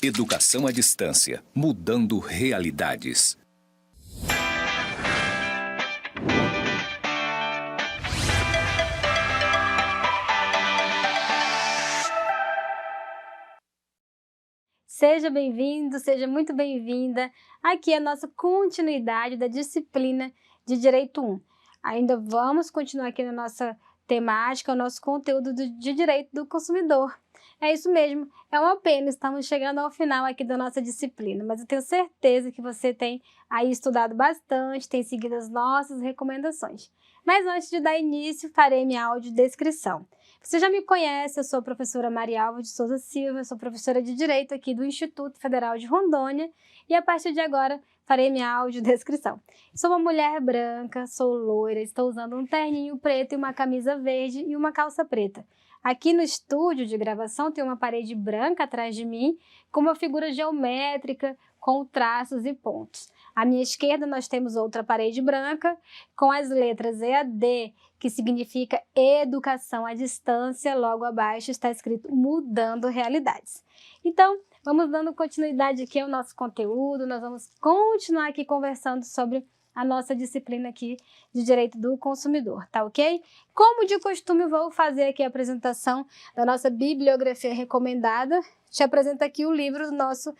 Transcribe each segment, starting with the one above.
Educação à distância, mudando realidades. Seja bem-vindo, seja muito bem-vinda. Aqui é a nossa continuidade da disciplina de Direito 1. Ainda vamos continuar aqui na nossa temática, o nosso conteúdo de Direito do Consumidor. É isso mesmo, é uma pena, estamos chegando ao final aqui da nossa disciplina, mas eu tenho certeza que você tem aí estudado bastante, tem seguido as nossas recomendações. Mas antes de dar início, farei minha audiodescrição. Você já me conhece, eu sou a professora Marialva de Souza Silva, eu sou professora de Direito aqui do Instituto Federal de Rondônia e a partir de agora farei minha audiodescrição. Sou uma mulher branca, sou loira, estou usando um terninho preto e uma camisa verde e uma calça preta. Aqui no estúdio de gravação tem uma parede branca atrás de mim com uma figura geométrica com traços e pontos. À minha esquerda nós temos outra parede branca com as letras EAD, que significa Educação à Distância, logo abaixo está escrito Mudando Realidades. Então, vamos dando continuidade aqui ao nosso conteúdo, nós vamos continuar aqui conversando sobre a nossa disciplina aqui de Direito do Consumidor, tá ok? Como de costume, vou fazer aqui a apresentação da nossa bibliografia recomendada. Te apresento aqui o livro do nosso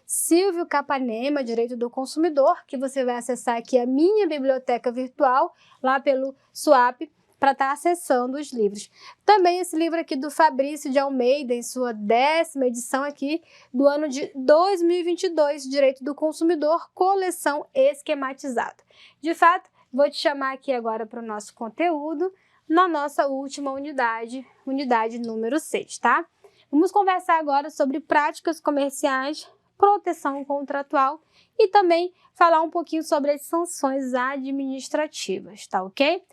Silvio Capanema, Direito do Consumidor, que você vai acessar aqui a minha biblioteca virtual, lá pelo SWAP, para estar acessando os livros. Também esse livro aqui do Fabrício de Almeida, em sua 10ª edição aqui, do ano de 2022, Direito do Consumidor, coleção esquematizada. De fato, vou te chamar aqui agora para o nosso conteúdo, na nossa última unidade número 6, tá? Vamos conversar agora sobre práticas comerciais, proteção contratual e também falar um pouquinho sobre as sanções administrativas, tá ok?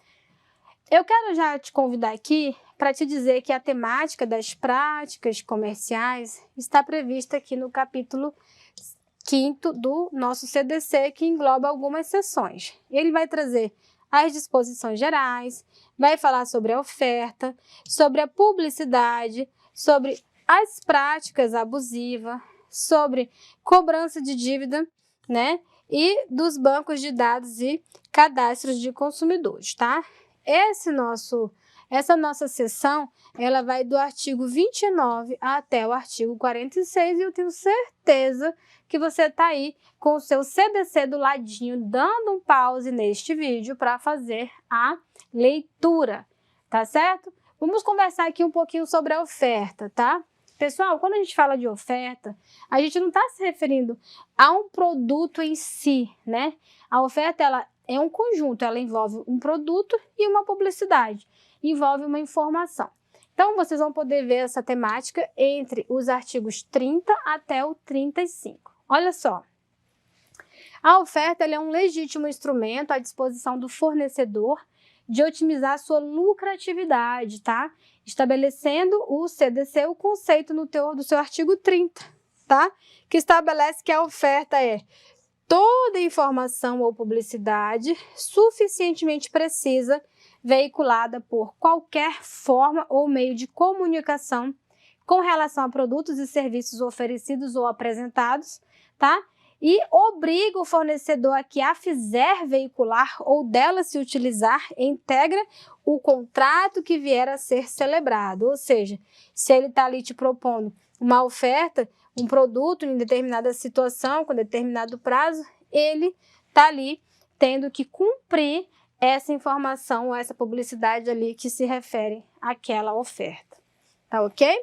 Eu quero já te convidar aqui para te dizer que a temática das práticas comerciais está prevista aqui no capítulo 5º do nosso CDC, que engloba algumas seções. Ele vai trazer as disposições gerais, vai falar sobre a oferta, sobre a publicidade, sobre as práticas abusivas, sobre cobrança de dívida, né? E dos bancos de dados e cadastros de consumidores, tá? Essa nossa seção, ela vai do artigo 29 até o artigo 46 e eu tenho certeza que você está aí com o seu CDC do ladinho, dando um pause neste vídeo para fazer a leitura, tá certo? Vamos conversar aqui um pouquinho sobre a oferta, tá? Pessoal, quando a gente fala de oferta, a gente não está se referindo a um produto em si, né? A oferta, ela é um conjunto, ela envolve um produto e uma publicidade, envolve uma informação. Então, vocês vão poder ver essa temática entre os artigos 30 até o 35. Olha só, a oferta ela é um legítimo instrumento à disposição do fornecedor de otimizar sua lucratividade, tá? Estabelecendo o CDC, o conceito no teor do seu artigo 30, tá? Que estabelece que a oferta é toda informação ou publicidade suficientemente precisa, veiculada por qualquer forma ou meio de comunicação com relação a produtos e serviços oferecidos ou apresentados, tá? E obriga o fornecedor a que a fizer veicular ou dela se utilizar, integra o contrato que vier a ser celebrado. Ou seja, se ele está ali te propondo uma oferta, um produto em determinada situação, com determinado prazo, ele está ali tendo que cumprir essa informação ou essa publicidade ali que se refere àquela oferta. Tá ok?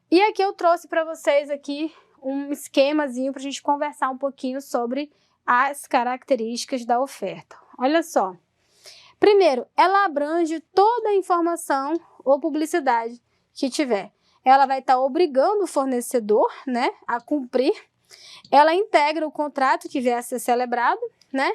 E aqui eu trouxe para vocês aqui um esquemazinho para a gente conversar um pouquinho sobre as características da oferta. Olha só. Primeiro, ela abrange toda a informação ou publicidade que tiver. Ela vai estar obrigando o fornecedor, né, a cumprir. Ela integra o contrato que vier a ser celebrado, né?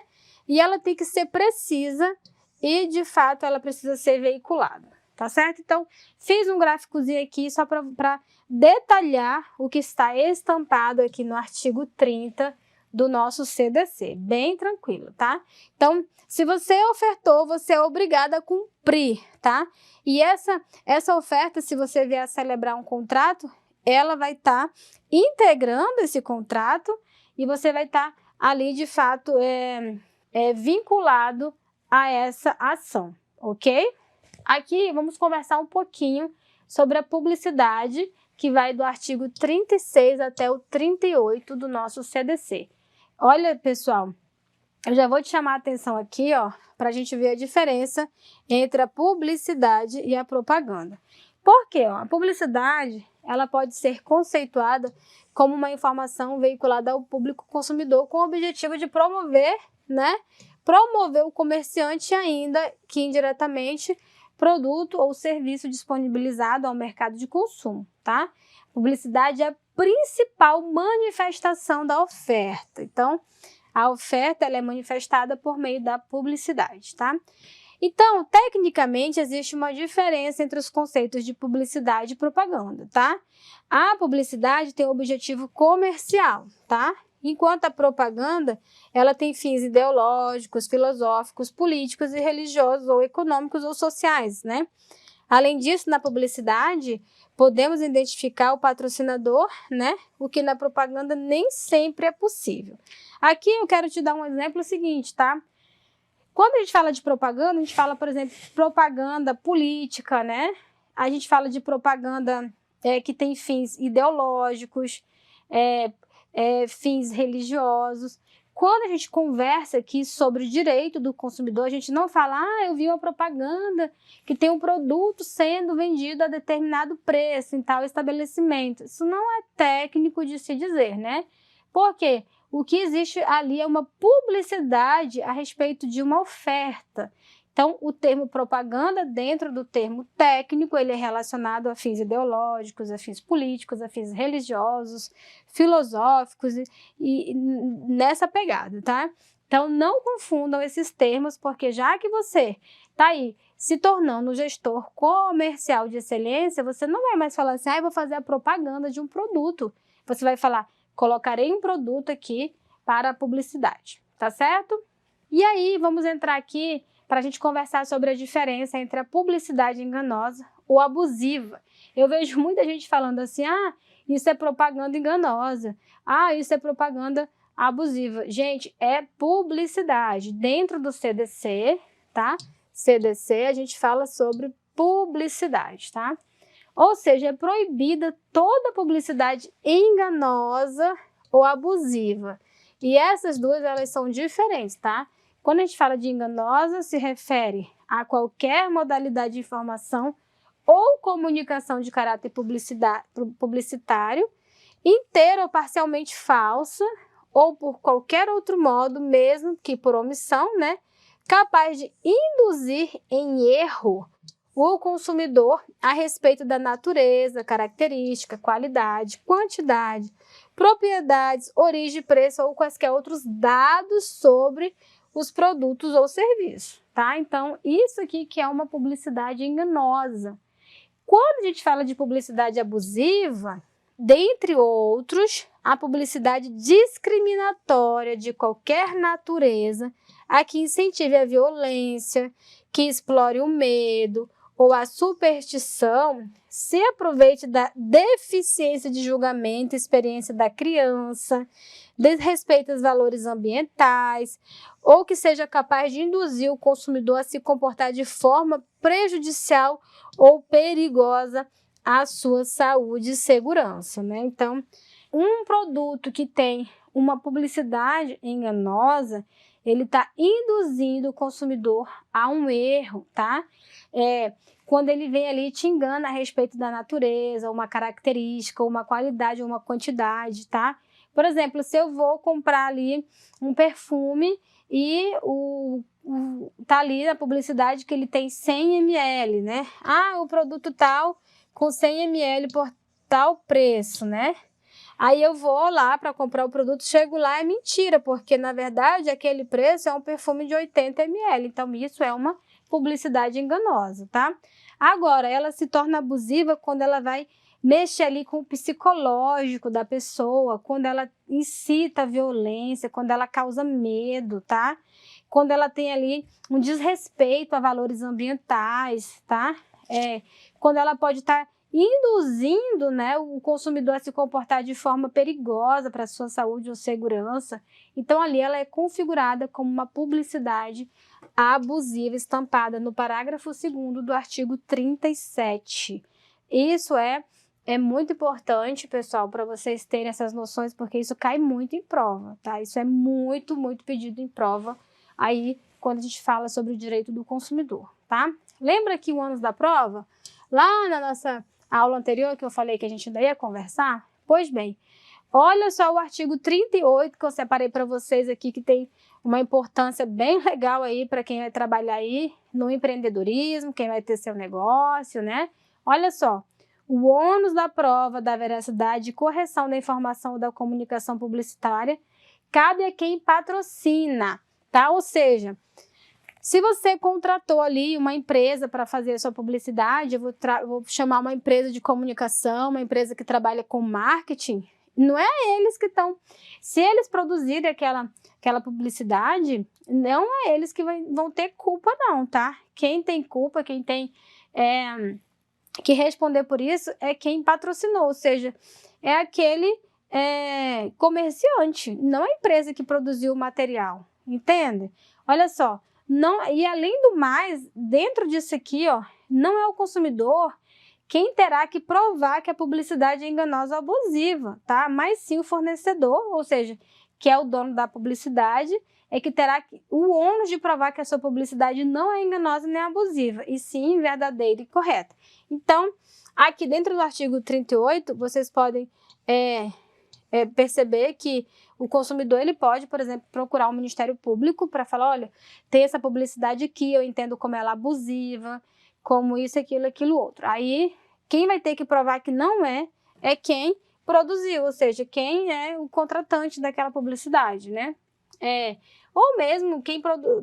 E ela tem que ser precisa e, de fato, ela precisa ser veiculada, tá certo? Então, fiz um gráficozinho aqui só para detalhar o que está estampado aqui no artigo 30 do nosso CDC, bem tranquilo, tá? Então, se você ofertou, você é obrigado a cumprir, tá? E essa oferta, se você vier a celebrar um contrato, ela vai estar integrando esse contrato e você vai estar ali, de fato, vinculado a essa ação, ok? Aqui vamos conversar um pouquinho sobre a publicidade, que vai do artigo 36 até o 38 do nosso CDC. Olha, pessoal, eu já vou te chamar a atenção aqui, ó, para a gente ver a diferença entre a publicidade e a propaganda. Por quê? A publicidade, ela pode ser conceituada como uma informação veiculada ao público consumidor com o objetivo de promover, né? Promover o comerciante, ainda que indiretamente, produto ou serviço disponibilizado ao mercado de consumo, tá? Publicidade é a principal manifestação da oferta. Então, a oferta ela é manifestada por meio da publicidade, tá? Então, tecnicamente, existe uma diferença entre os conceitos de publicidade e propaganda, tá? A publicidade tem o objetivo comercial, tá? Enquanto a propaganda, ela tem fins ideológicos, filosóficos, políticos e religiosos ou econômicos ou sociais, né? Além disso, na publicidade, podemos identificar o patrocinador, né? O que na propaganda nem sempre é possível. Aqui eu quero te dar um exemplo seguinte, tá? Quando a gente fala de propaganda, a gente fala, por exemplo, propaganda política, né? A gente fala de propaganda que tem fins ideológicos, fins religiosos. Quando a gente conversa aqui sobre o direito do consumidor, a gente não fala, eu vi uma propaganda que tem um produto sendo vendido a determinado preço em tal estabelecimento. Isso não é técnico de se dizer, né? Por quê? O que existe ali é uma publicidade a respeito de uma oferta. Então, o termo propaganda, dentro do termo técnico, ele é relacionado a fins ideológicos, a fins políticos, a fins religiosos, filosóficos e nessa pegada, tá? Então, não confundam esses termos, porque já que você está aí se tornando um gestor comercial de excelência, você não vai mais falar assim, eu vou fazer a propaganda de um produto. Você vai falar, colocarei um produto aqui para a publicidade, tá certo? E aí, vamos entrar aqui para a gente conversar sobre a diferença entre a publicidade enganosa ou abusiva. Eu vejo muita gente falando assim, isso é propaganda enganosa, isso é propaganda abusiva. Gente, é publicidade. Dentro do CDC, tá? CDC, a gente fala sobre publicidade, tá? Ou seja, é proibida toda publicidade enganosa ou abusiva. E essas duas, elas são diferentes, tá? Quando a gente fala de enganosa, se refere a qualquer modalidade de informação ou comunicação de caráter publicitário, inteira ou parcialmente falsa, ou por qualquer outro modo, mesmo que por omissão, né, capaz de induzir em erro o consumidor a respeito da natureza, característica, qualidade, quantidade, propriedades, origem, preço ou quaisquer outros dados sobre os produtos ou serviços, tá? Então, isso aqui que é uma publicidade enganosa. Quando a gente fala de publicidade abusiva, dentre outros, a publicidade discriminatória de qualquer natureza, a que incentive a violência, que explore o medo ou a superstição, se aproveite da deficiência de julgamento e experiência da criança, desrespeita os valores ambientais, ou que seja capaz de induzir o consumidor a se comportar de forma prejudicial ou perigosa à sua saúde e segurança, né? Então, um produto que tem uma publicidade enganosa, ele está induzindo o consumidor a um erro, tá? Quando ele vem ali e te engana a respeito da natureza, uma característica, uma qualidade, uma quantidade, tá? Por exemplo, se eu vou comprar ali um perfume e tá ali na publicidade que ele tem 100 ml, né? O produto tal com 100 ml por tal preço, né? Aí eu vou lá para comprar o produto, chego lá, é mentira, porque na verdade aquele preço é um perfume de 80 ml, então isso é uma publicidade enganosa, tá? Agora, ela se torna abusiva quando ela vai mexer ali com o psicológico da pessoa, quando ela incita a violência, quando ela causa medo, tá? Quando ela tem ali um desrespeito a valores ambientais, tá? Quando ela pode estar induzindo, né, o consumidor a se comportar de forma perigosa para a sua saúde ou segurança. Então, ali ela é configurada como uma publicidade abusiva estampada no parágrafo 2º do artigo 37. Isso é muito importante, pessoal, para vocês terem essas noções, porque isso cai muito em prova, tá? Isso é muito, muito pedido em prova aí quando a gente fala sobre o direito do consumidor, tá? Lembra que o ônus da prova, lá na nossa aula anterior que eu falei que a gente ainda ia conversar? Pois bem, olha só o artigo 38 que eu separei para vocês aqui, que tem uma importância bem legal aí para quem vai trabalhar aí no empreendedorismo, quem vai ter seu negócio, né? Olha só, o ônus da prova da veracidade e correção da informação ou da comunicação publicitária cabe a quem patrocina, tá? Ou seja, se você contratou ali uma empresa para fazer a sua publicidade, eu vou chamar uma empresa de comunicação, uma empresa que trabalha com marketing, não é eles que estão... Se eles produzirem aquela publicidade, não é eles que vão ter culpa não, tá? Quem tem culpa, quem tem que responder por isso é quem patrocinou, ou seja, é aquele comerciante, não a empresa que produziu o material, entende? Olha só, não, e além do mais, dentro disso aqui, ó, não é o consumidor quem terá que provar que a publicidade é enganosa ou abusiva, tá? Mas sim o fornecedor, ou seja, que é o dono da publicidade, é que terá o ônus de provar que a sua publicidade não é enganosa nem abusiva, e sim verdadeira e correta. Então, aqui dentro do artigo 38, vocês podem perceber que o consumidor ele pode, por exemplo, procurar o Ministério Público para falar, olha, tem essa publicidade aqui, eu entendo como ela é abusiva, como isso, aquilo, outro. Aí, quem vai ter que provar que não é quem produziu, ou seja, quem é o contratante daquela publicidade, né? Ou mesmo quem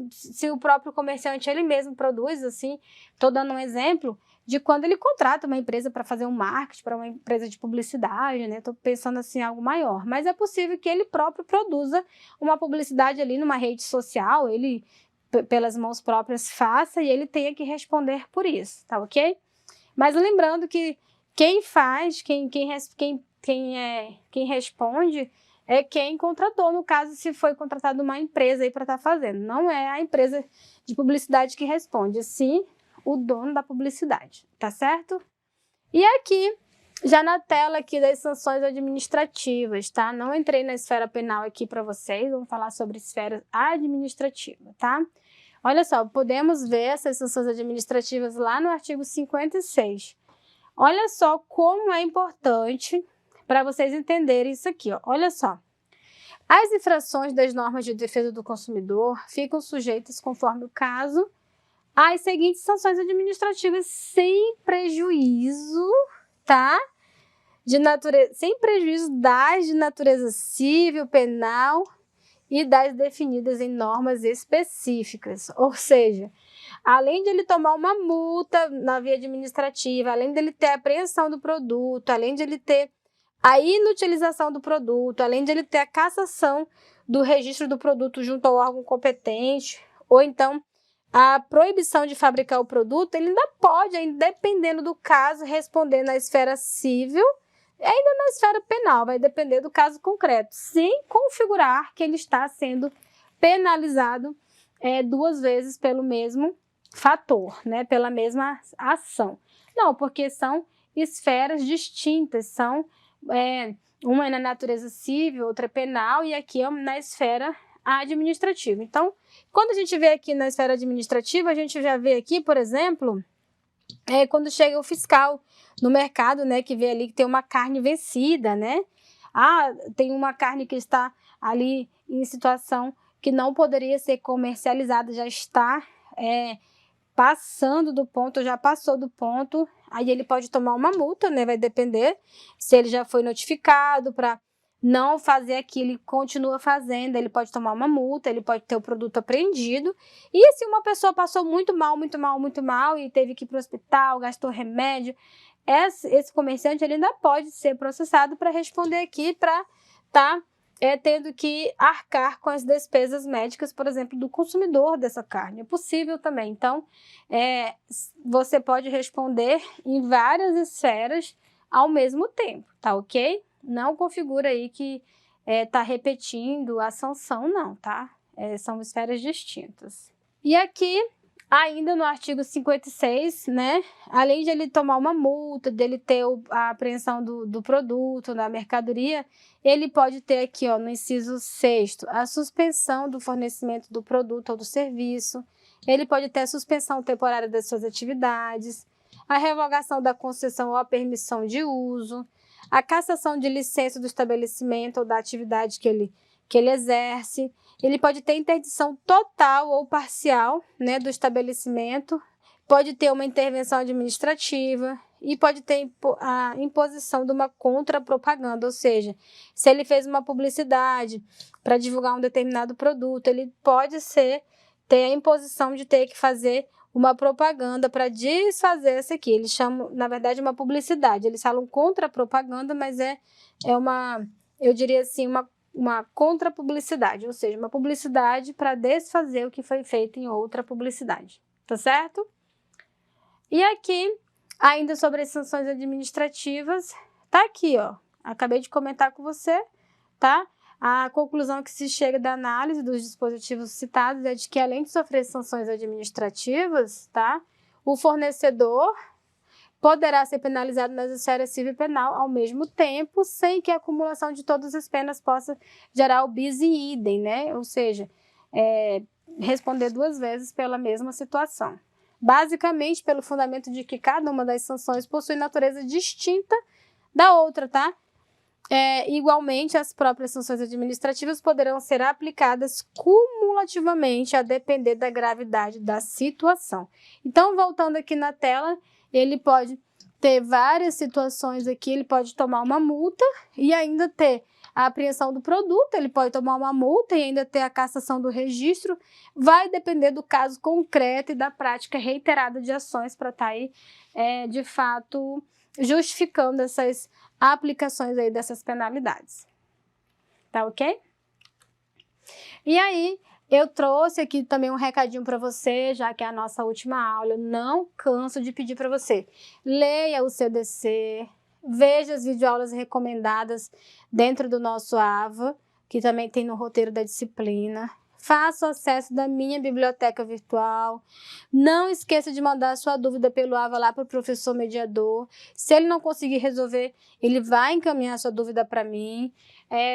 se o próprio comerciante ele mesmo produz, assim, estou dando um exemplo de quando ele contrata uma empresa para fazer um marketing, para uma empresa de publicidade, né? Estou pensando assim em algo maior, mas é possível que ele próprio produza uma publicidade ali numa rede social, ele pelas mãos próprias faça e ele tenha que responder por isso, tá ok? Mas lembrando que quem faz, quem responde é quem contratou, no caso, se foi contratado uma empresa aí para estar fazendo. Não é a empresa de publicidade que responde, sim o dono da publicidade, tá certo? E aqui, já na tela aqui das sanções administrativas, tá? Não entrei na esfera penal aqui para vocês, vamos falar sobre esfera administrativa, tá? Olha só, podemos ver essas sanções administrativas lá no artigo 56. Olha só como é importante para vocês entenderem isso aqui, ó. Olha só. As infrações das normas de defesa do consumidor ficam sujeitas, conforme o caso, às seguintes sanções administrativas sem prejuízo, tá? Sem prejuízo das de natureza civil, penal e das definidas em normas específicas. Ou seja, além de ele tomar uma multa na via administrativa, além de ele ter a apreensão do produto, além de ele ter a inutilização do produto, além de ele ter a cassação do registro do produto junto ao órgão competente, ou então a proibição de fabricar o produto, ele ainda pode, dependendo do caso, responder na esfera civil e ainda na esfera penal, vai depender do caso concreto, sem configurar que ele está sendo penalizado 2 vezes pelo mesmo fator, né, pela mesma ação. Não, porque são esferas distintas, são uma é na natureza civil, outra é penal, e aqui é na esfera administrativa. Então, quando a gente vê aqui na esfera administrativa, a gente já vê aqui, por exemplo, quando chega o fiscal no mercado, né, que vê ali que tem uma carne vencida, né? Tem uma carne que está ali em situação que não poderia ser comercializada, já está passando do ponto, já passou do ponto, aí ele pode tomar uma multa, né? Vai depender se ele já foi notificado para não fazer aquilo e continua fazendo, ele pode tomar uma multa, ele pode ter o produto apreendido. E se uma pessoa passou muito mal e teve que ir para o hospital, gastou remédio, esse comerciante ele ainda pode ser processado para responder aqui, para estar tendo que arcar com as despesas médicas, por exemplo, do consumidor dessa carne. É possível também. Então, você pode responder em várias esferas ao mesmo tempo, tá ok? Não configura aí que tá repetindo a sanção, não, tá? São esferas distintas. E aqui, ainda no artigo 56, né, além de ele tomar uma multa, dele ter a apreensão do produto, da mercadoria, ele pode ter aqui, ó, no inciso 6º, a suspensão do fornecimento do produto ou do serviço, ele pode ter a suspensão temporária das suas atividades, a revogação da concessão ou a permissão de uso, a cassação de licença do estabelecimento ou da atividade que ele exerce. Ele pode ter interdição total ou parcial, né, do estabelecimento, pode ter uma intervenção administrativa e pode ter a imposição de uma contrapropaganda, ou seja, se ele fez uma publicidade para divulgar um determinado produto, ele pode ter a imposição de ter que fazer uma propaganda para desfazer essa aqui. Eles chamam, na verdade, uma publicidade. Eles falam contrapropaganda, mas é uma, eu diria assim, uma contrapublicidade, ou seja, uma publicidade para desfazer o que foi feito em outra publicidade, tá certo? E aqui, ainda sobre as sanções administrativas, tá aqui, ó, acabei de comentar com você, tá? A conclusão que se chega da análise dos dispositivos citados é de que, além de sofrer sanções administrativas, tá? O fornecedor poderá ser penalizado nas esferas civil e penal ao mesmo tempo, sem que a acumulação de todas as penas possa gerar o bis in idem, né? Ou seja, responder 2 vezes pela mesma situação. Basicamente, pelo fundamento de que cada uma das sanções possui natureza distinta da outra, tá? Igualmente, as próprias sanções administrativas poderão ser aplicadas cumulativamente a depender da gravidade da situação. Então, voltando aqui na tela, ele pode ter várias situações aqui, ele pode tomar uma multa e ainda ter a apreensão do produto, ele pode tomar uma multa e ainda ter a cassação do registro, vai depender do caso concreto e da prática reiterada de ações para estar aí, de fato, justificando essas aplicações aí dessas penalidades. Tá ok? E aí, eu trouxe aqui também um recadinho para você, já que é a nossa última aula. Eu não canso de pedir para você. Leia o CDC, veja as videoaulas recomendadas dentro do nosso AVA, que também tem no roteiro da disciplina. Faça o acesso da minha biblioteca virtual. Não esqueça de mandar a sua dúvida pelo AVA lá para o professor mediador. Se ele não conseguir resolver, ele vai encaminhar a sua dúvida para mim.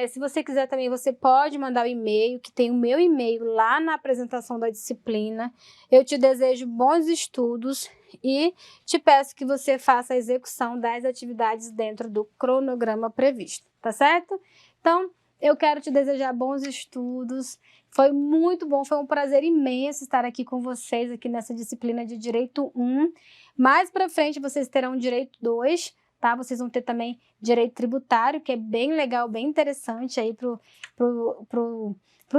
Se você quiser também, você pode mandar o e-mail, que tem o meu e-mail lá na apresentação da disciplina. Eu te desejo bons estudos e te peço que você faça a execução das atividades dentro do cronograma previsto, tá certo? Então, eu quero te desejar bons estudos. Foi muito bom, foi um prazer imenso estar aqui com vocês, aqui nessa disciplina de Direito 1. Mais para frente vocês terão Direito 2, tá? Vocês vão ter também Direito Tributário, que é bem legal, bem interessante aí pro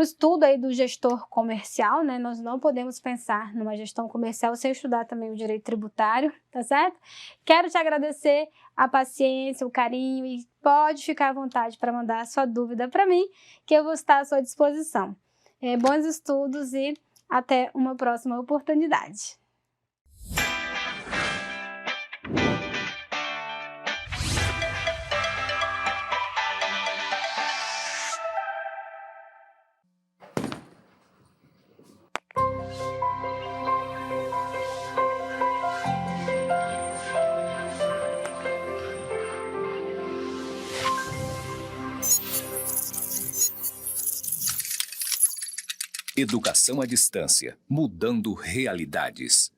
estudo aí do gestor comercial, né? Nós não podemos pensar numa gestão comercial sem estudar também o Direito Tributário, tá certo? Quero te agradecer a paciência, o carinho e pode ficar à vontade para mandar a sua dúvida para mim, que eu vou estar à sua disposição. Bons estudos e até uma próxima oportunidade. Educação à distância, mudando realidades.